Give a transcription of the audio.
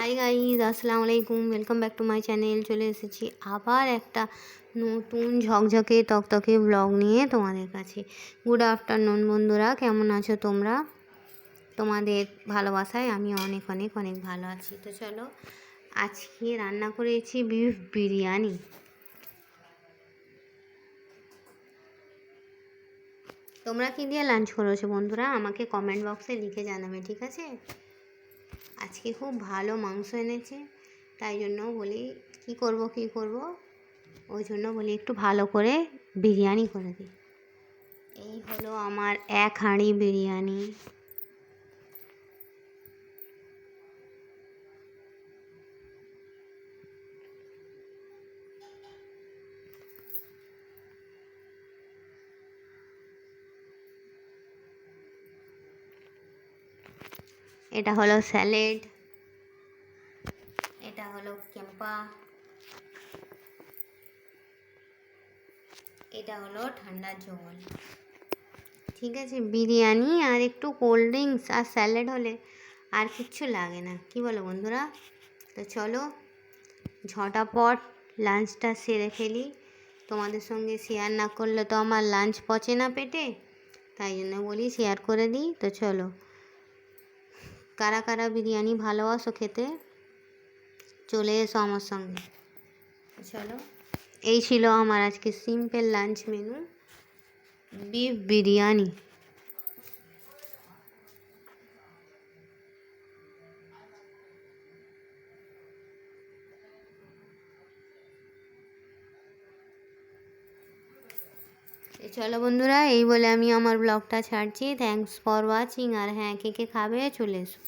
Hi guys, আসসালামু আলাইকুম, welcome back to my channel. চলে এসেছি আবার একটা নতুন ঝকঝকে তকতকে ব্লগ নিয়ে তোমাদের কাছে। গুড আফটারনুন বন্ধুরা, কেমন আছো তোমরা? তোমাদের ভালোবাসায় আমি অনেক অনেক অনেক ভালো আছি। তো চলো, আজকে রান্না করেছি বিফ বিরিয়ানি। তোমরা কী দিয়ে লাঞ্চ করেছো বন্ধুরা? আমাকে কমেন্ট বক্সে লিখে জানাবে, ঠিক আছে? আজকে খুব ভালো মাংস এনেছে, তাই জন্য বলি কি করব, ওই জন্য বলি একটু ভালো করে বিরিয়ানি করে দিই। এই হলো আমার এক হাঁড়ি বিরিয়ানি। এটা হলো স্যালাড, এটা হলো কেম্পা, এটা হলো ঠান্ডা জল। ঠিক আছে, বিরিয়ানি আর একটু কোল্ড ড্রিঙ্কস আর স্যালাড হলে আর কিচ্ছু লাগে না, কি বলো বন্ধুরা? তো চলো ঝটাপট লাঞ্চটা সেরে ফেলি। তোমাদের সঙ্গে শেয়ার না করলে তো আমার লাঞ্চ পচে না পেটে, তাই জন্য বলি শেয়ার করে দিই। তো চলো, কারা কারা বিরিয়ানি ভালোবাসো খেতে, চলে এসো আমার সঙ্গে। চলো, এই ছিল আমার আজকে simple lunch menu, beef biryani. চলো বন্ধুরা, এই বলে আমি আমার ব্লগটা ছাড়ছি। Thanks for watching. আর হ্যাঁ, কে কে খাবে চলে এসো।